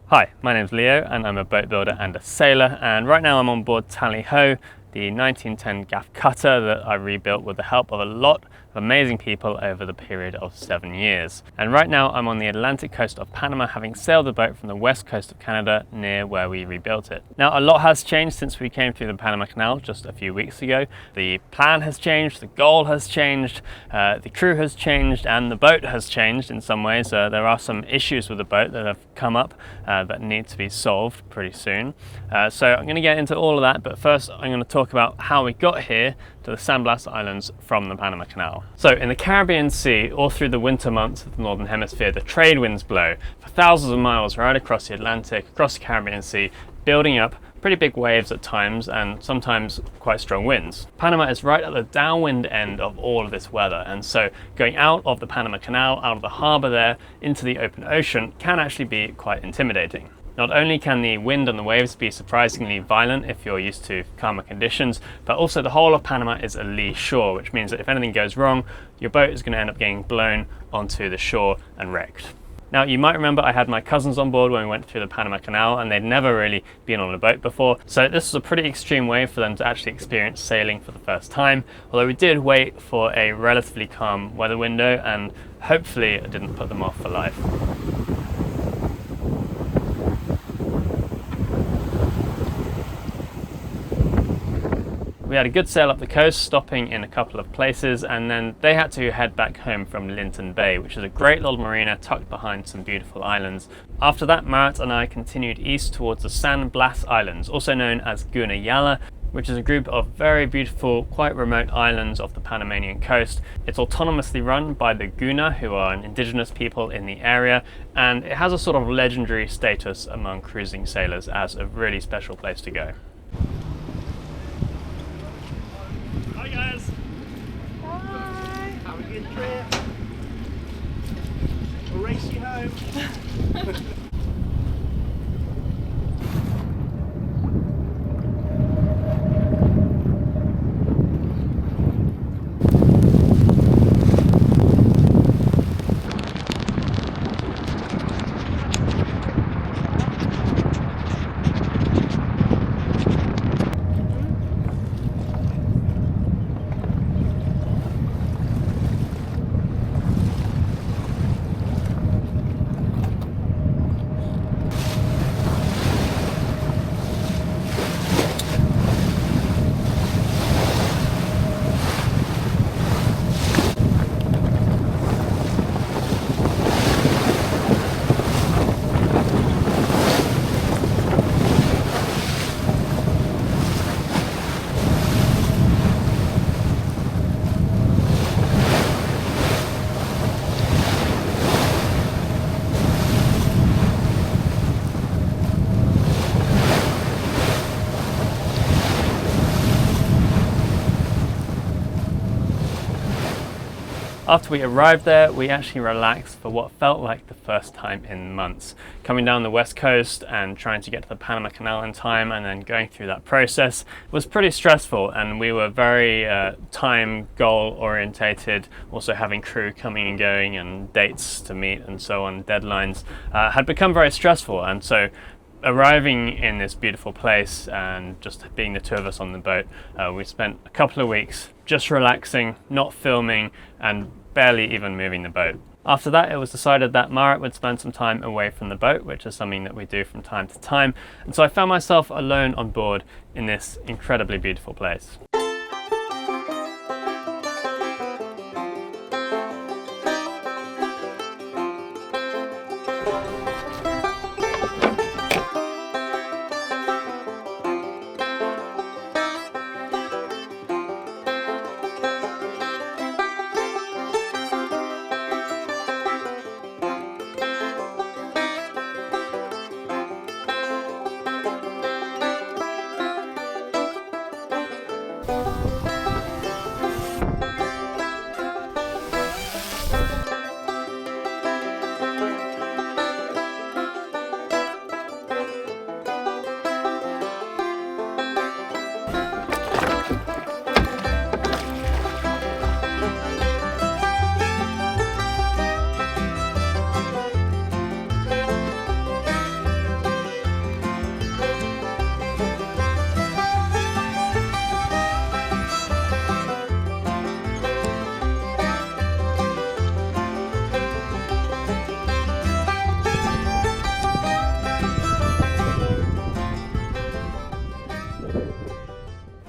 Hi, my name's Leo and I'm a boat builder and a sailor, and right now I'm on board Tally Ho, the 1910 gaff cutter that I rebuilt with the help of a lot of amazing people over the period of 7 years. And right now I'm on the Atlantic coast of Panama, having sailed the boat from the west coast of Canada near where we rebuilt it. Now a lot has changed since we came through the Panama Canal just a few weeks ago. The plan has changed, the goal has changed, the crew has changed, and the boat has changed in some ways. There are some issues with the boat that have come up that need to be solved pretty soon. So I'm going to get into all of that, but first I'm going to talk about how we got here to the San Blas Islands from the Panama Canal. So in the Caribbean Sea, all through the winter months of the Northern Hemisphere, the trade winds blow for thousands of miles right across the Atlantic, across the Caribbean Sea, building up pretty big waves at times and sometimes quite strong winds. Panama is right at the downwind end of all of this weather, and so going out of the Panama Canal, out of the harbour there, into the open ocean can actually be quite intimidating. Not only can the wind and the waves be surprisingly violent if you're used to calmer conditions, but also the whole of Panama is a lee shore, which means that if anything goes wrong, your boat is going to end up getting blown onto the shore and wrecked. Now, you might remember I had my cousins on board when we went through the Panama Canal, and they'd never really been on a boat before, so this was a pretty extreme way for them to actually experience sailing for the first time, although we did wait for a relatively calm weather window, and hopefully it didn't put them off for life. We had a good sail up the coast, stopping in a couple of places, and then they had to head back home from Linton Bay, which is a great little marina tucked behind some beautiful islands. After that, Marat and I continued east towards the San Blas Islands, also known as Guna, which is a group of very beautiful, quite remote islands off the Panamanian coast. It's autonomously run by the Guna, who are an indigenous people in the area, and it has a sort of legendary status among cruising sailors as a really special place to go. Hi guys! Hi! Have a good trip! We'll race you home! After we arrived there, we actually relaxed for what felt like the first time in months. Coming down the west coast and trying to get to the Panama Canal in time and then going through that process was pretty stressful, and we were very time goal orientated, also having crew coming and going and dates to meet and so on, deadlines, had become very stressful. And so arriving in this beautiful place and just being the two of us on the boat, we spent a couple of weeks just relaxing, not filming, and barely even moving the boat. After that, it was decided that Marat would spend some time away from the boat, which is something that we do from time to time, and so I found myself alone on board in this incredibly beautiful place.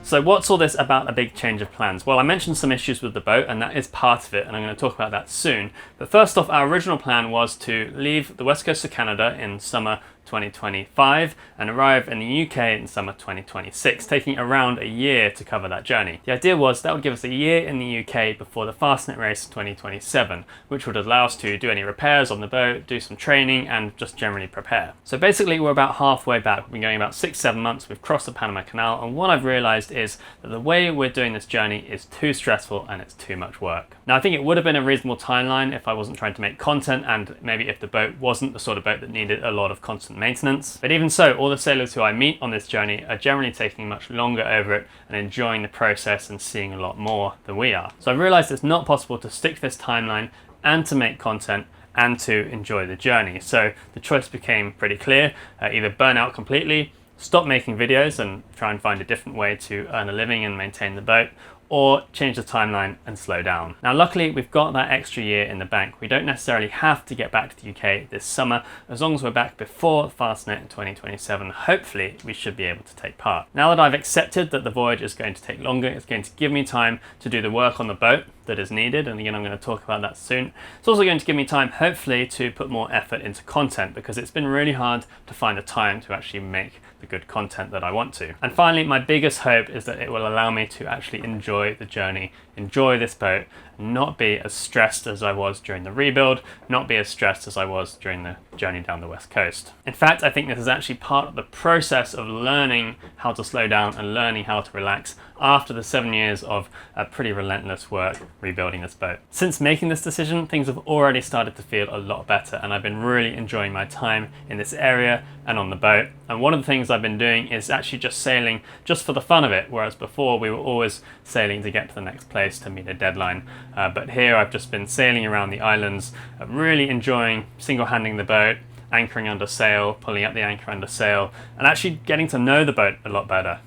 So what's all this about a big change of plans? Well, I mentioned some issues with the boat, and that is part of it, and I'm going to talk about that soon. But first off, our original plan was to leave the west coast of Canada in summer 2025 and arrive in the UK in summer 2026, taking around a year to cover that journey. The idea was that would give us a year in the UK before the Fastnet race in 2027, which would allow us to do any repairs on the boat, do some training, and just generally prepare. So basically we're about halfway back. We've been going about 6-7 months. We've crossed the Panama Canal, and what I've realized is that the way we're doing this journey is too stressful and it's too much work. Now, I think it would have been a reasonable timeline if I wasn't trying to make content, and maybe if the boat wasn't the sort of boat that needed a lot of constant maintenance. But even so, all the sailors who I meet on this journey are generally taking much longer over it and enjoying the process and seeing a lot more than we are. So I realized it's not possible to stick to this timeline and to make content and to enjoy the journey. So the choice became pretty clear: either burn out completely, stop making videos and try and find a different way to earn a living and maintain the boat, or change the timeline and slow down. Now, luckily, we've got that extra year in the bank. We don't necessarily have to get back to the UK this summer. As long as we're back before Fastnet in 2027, hopefully we should be able to take part. Now that I've accepted that the voyage is going to take longer, it's going to give me time to do the work on the boat that is needed, and again, I'm going to talk about that soon. It's also going to give me time, hopefully, to put more effort into content, because it's been really hard to find the time to actually make the good content that I want to. And finally, my biggest hope is that it will allow me to actually enjoy the journey, enjoy this boat, and not be as stressed as I was during the rebuild, not be as stressed as I was during the journey down the west coast. In fact, I think this is actually part of the process of learning how to slow down and learning how to relax after the 7 years of pretty relentless work rebuilding this boat. Since making this decision, things have already started to feel a lot better, and I've been really enjoying my time in this area and on the boat. And one of the things I've been doing is actually just sailing just for the fun of it, whereas before we were always sailing to get to the next place to meet a deadline. But here I've just been sailing around the islands, really enjoying single-handing the boat, anchoring under sail, pulling up the anchor under sail, and actually getting to know the boat a lot better.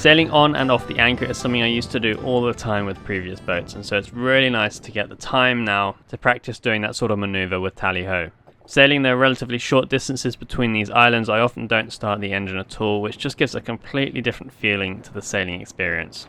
Sailing on and off the anchor is something I used to do all the time with previous boats, and so it's really nice to get the time now to practice doing that sort of maneuver with tally-ho. Sailing the relatively short distances between these islands, I often don't start the engine at all, which just gives a completely different feeling to the sailing experience.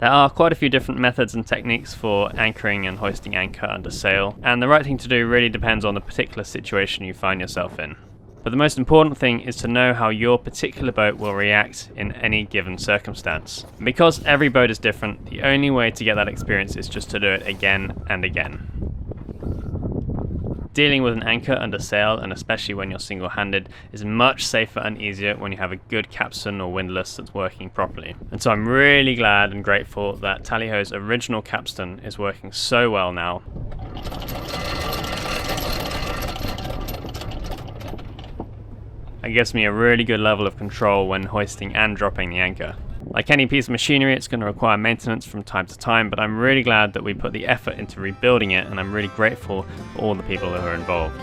There are quite a few different methods and techniques for anchoring and hoisting anchor under sail, and the right thing to do really depends on the particular situation you find yourself in. But the most important thing is to know how your particular boat will react in any given circumstance. And because every boat is different, the only way to get that experience is just to do it again and again. Dealing with an anchor under sail, and especially when you're single-handed, is much safer and easier when you have a good capstan or windlass that's working properly. And so I'm really glad and grateful that Tally-Ho's original capstan is working so well now. It gives me a really good level of control when hoisting and dropping the anchor. Like any piece of machinery, it's going to require maintenance from time to time, but I'm really glad that we put the effort into rebuilding it, and I'm really grateful for all the people who are involved.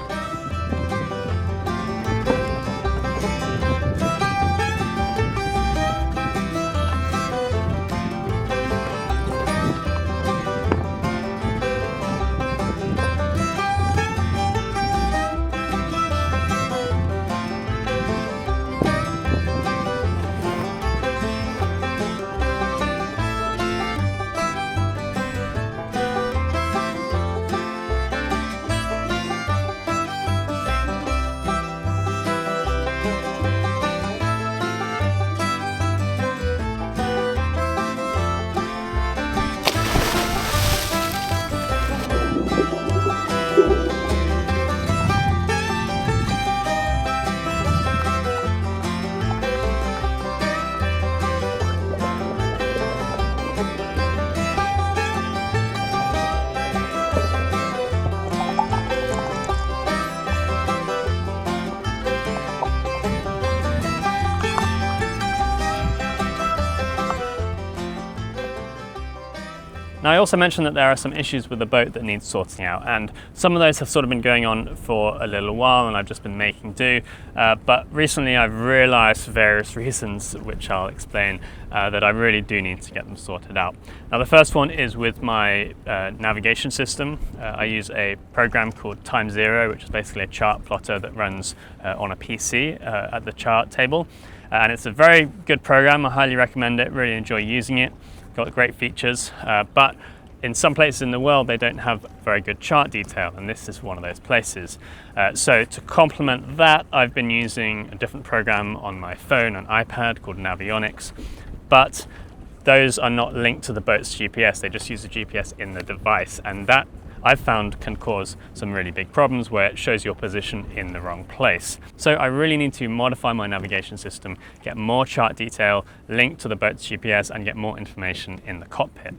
Now, I also mentioned that there are some issues with the boat that needs sorting out, and some of those have sort of been going on for a little while and I've just been making do, but recently I've realised for various reasons, which I'll explain, that I really do need to get them sorted out. Now, the first one is with my navigation system. I use a program called Time Zero, which is basically a chart plotter that runs on a PC at the chart table, and it's a very good program. I highly recommend it, really enjoy using it. Got great features, but in some places in the world they don't have very good chart detail, and this is one of those places. So to complement that, I've been using a different program on my phone and iPad called Navionics, but those are not linked to the boat's GPS. They just use the GPS in the device, and that I've found can cause some really big problems where it shows your position in the wrong place. So I really need to modify my navigation system, get more chart detail linked to the boat's GPS, and get more information in the cockpit.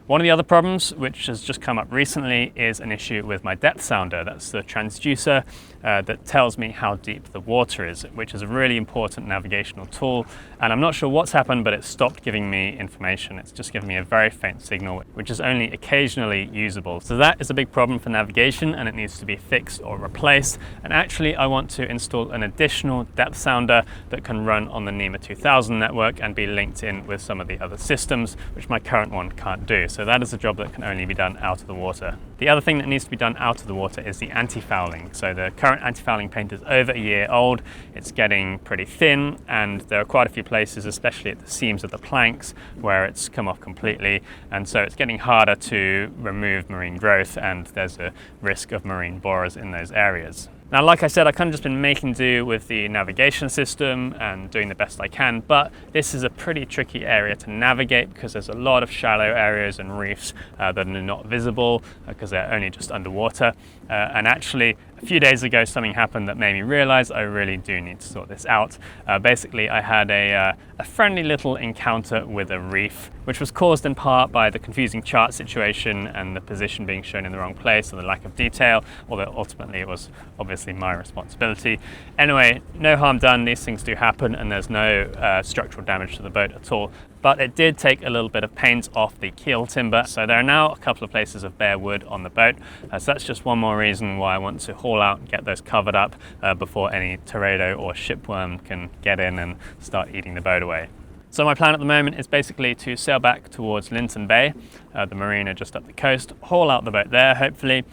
One of the other problems, which has just come up recently, is an issue with my depth sounder. That's the transducer that tells me how deep the water is, which is a really important navigational tool. And I'm not sure what's happened, but it stopped giving me information. It's just giving me a very faint signal, which is only occasionally usable. So that is a big problem for navigation, and it needs to be fixed or replaced. And actually, I want to install an additional depth sounder that can run on the NEMA 2000 network and be linked in with some of the other systems, which my current one can't do. So that is a job that can only be done out of the water. The other thing that needs to be done out of the water is the anti-fouling. So the current anti-fouling paint is over a year old. It's getting pretty thin, and there are quite a few places, especially at the seams of the planks, where it's come off completely. And so it's getting harder to remove marine growth, and there's a risk of marine borers in those areas. Now, like I said, I've kind of just been making do with the navigation system and doing the best I can, but this is a pretty tricky area to navigate because there's a lot of shallow areas and reefs that are not visible because they're only just underwater. And actually, a A few days ago something happened that made me realise I really do need to sort this out. Basically I had a friendly little encounter with a reef, which was caused in part by the confusing chart situation and the position being shown in the wrong place and the lack of detail, although ultimately it was obviously my responsibility. Anyway, no harm done, these things do happen, and there's no structural damage to the boat at all. But it did take a little bit of paint off the keel timber, so there are now a couple of places of bare wood on the boat. So that's just one more reason why I want to haul out and get those covered up before any tornado or shipworm can get in and start eating the boat away. So my plan at the moment is basically to sail back towards Linton Bay, the marina just up the coast, haul out the boat there hopefully,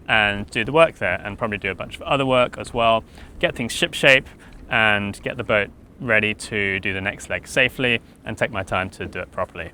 and do the work there, and probably do a bunch of other work as well, get things shipshape and get the boat ready to do the next leg safely and take my time to do it properly.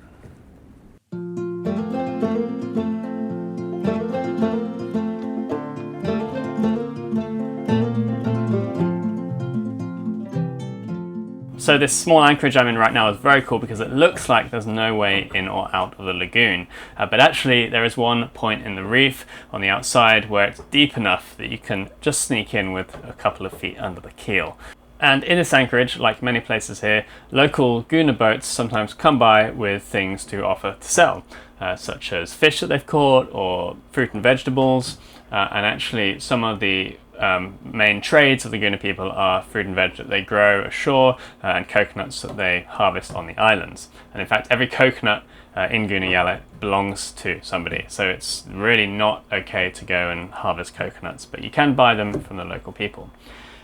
So this small anchorage I'm in right now is very cool because it looks like there's no way in or out of the lagoon, but actually there is one point in the reef on the outside where it's deep enough that you can just sneak in with a couple of feet under the keel. And in this anchorage, like many places here, local Guna boats sometimes come by with things to offer to sell, such as fish that they've caught or fruit and vegetables, and actually some of the main trades of the Guna people are fruit and veg that they grow ashore and coconuts that they harvest on the islands. And in fact, every coconut in Guna belongs to somebody, so it's really not okay to go and harvest coconuts, but you can buy them from the local people.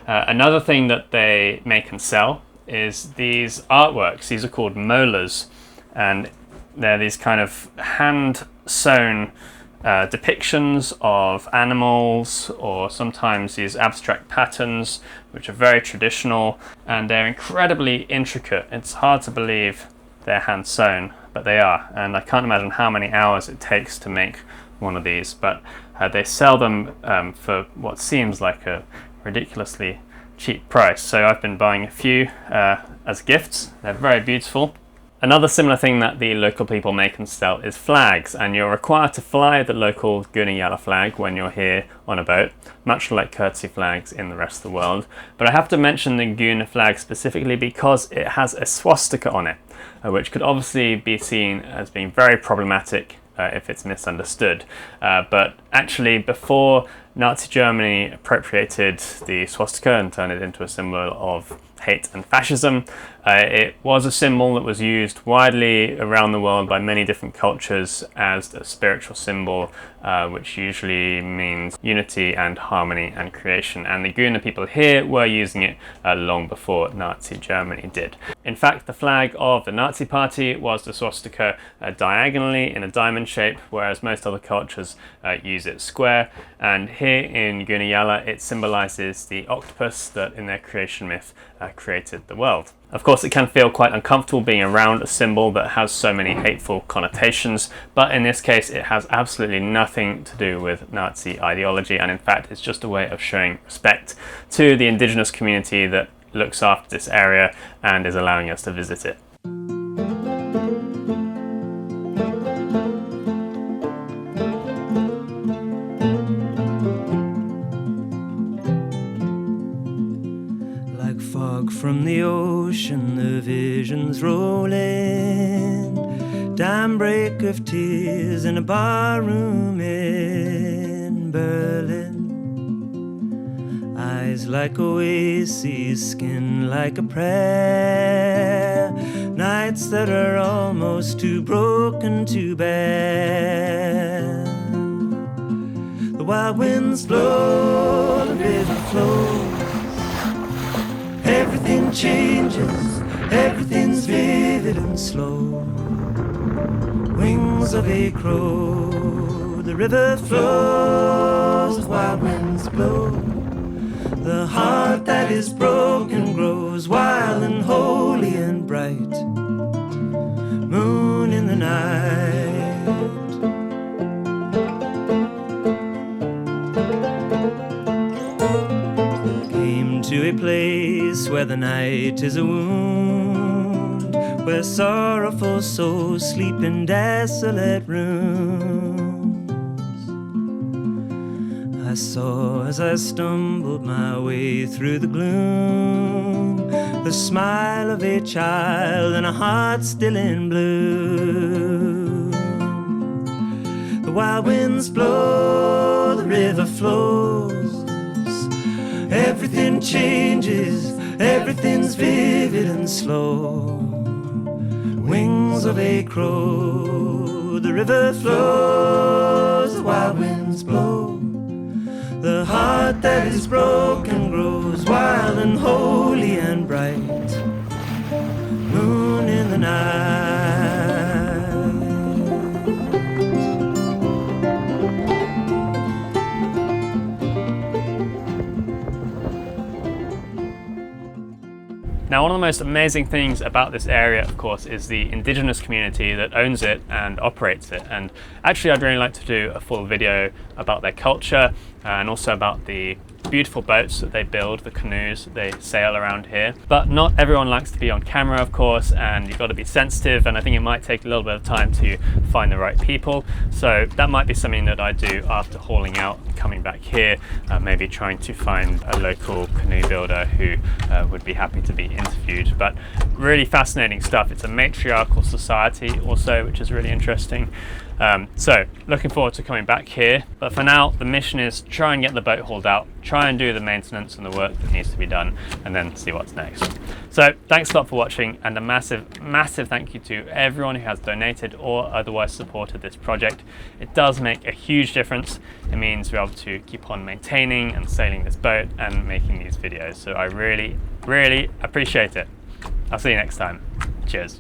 Another thing that they make and sell is these artworks. These are called molars, and they're these kind of hand-sewn depictions of animals, or sometimes these abstract patterns which are very traditional, and they're incredibly intricate. It's hard to believe they're hand-sewn, but they are, and I can't imagine how many hours it takes to make one of these, but they sell them for what seems like a ridiculously cheap price. So I've been buying a few as gifts. They're very beautiful. Another similar thing that the local people make and sell is flags, and you're required to fly the local Guna flag when you're here on a boat, much like courtesy flags in the rest of the world. But I have to mention the Guna flag specifically because it has a swastika on it, which could obviously be seen as being very problematic if it's misunderstood. But actually, before Nazi Germany appropriated the swastika and turned it into a symbol of hate and fascism, it was a symbol that was used widely around the world by many different cultures as a spiritual symbol, which usually means unity and harmony and creation. And the Guna people here were using it long before Nazi Germany did. In fact, the flag of the Nazi Party was the swastika diagonally in a diamond shape, whereas most other cultures use it square. And here in Guna it symbolizes the octopus that in their creation myth created the world. Of course, it can feel quite uncomfortable being around a symbol that has so many hateful connotations, but in this case it has absolutely nothing to do with Nazi ideology, and in fact it's just a way of showing respect to the indigenous community that looks after this area and is allowing us to visit it. From the ocean, the visions rolling, dam break of tears in a barroom in Berlin. Eyes like oases, skin like a prayer, nights that are almost too broken to bear. The wild winds blow, the river flows. Everything changes, everything's vivid and slow. Wings of a crow, the river flows, wild winds blow. The heart that is broken grows wild and holy and bright. Moon in the night. To a place where the night is a wound, where sorrowful souls sleep in desolate rooms. I saw as I stumbled my way through the gloom the smile of a child and a heart still in bloom. The wild winds blow, the river flows, everything changes, everything's vivid and slow. Wings of a crow, the river flows, the wild winds blow. The heart that is broken grows wild and holy and bright. Moon in the night. Now, one of the most amazing things about this area, of course, is the indigenous community that owns it and operates it. And actually, I'd really like to do a full video about their culture and also about the beautiful boats that they build, the canoes that they sail around here. But not everyone likes to be on camera, of course, and you've got to be sensitive, and I think it might take a little bit of time to find the right people. So that might be something that I do after hauling out, coming back here, maybe trying to find a local canoe builder who would be happy to be interviewed. But really fascinating stuff. It's a matriarchal society also, which is really interesting. So looking forward to coming back here, but for now the mission is try and get the boat hauled out, try and do the maintenance and the work that needs to be done, and then see what's next. So thanks a lot for watching, and a massive thank you to everyone who has donated or otherwise supported this project. It does make a huge difference. It means we're able to keep on maintaining and sailing this boat and making these videos, so I really appreciate it. I'll see you next time. Cheers.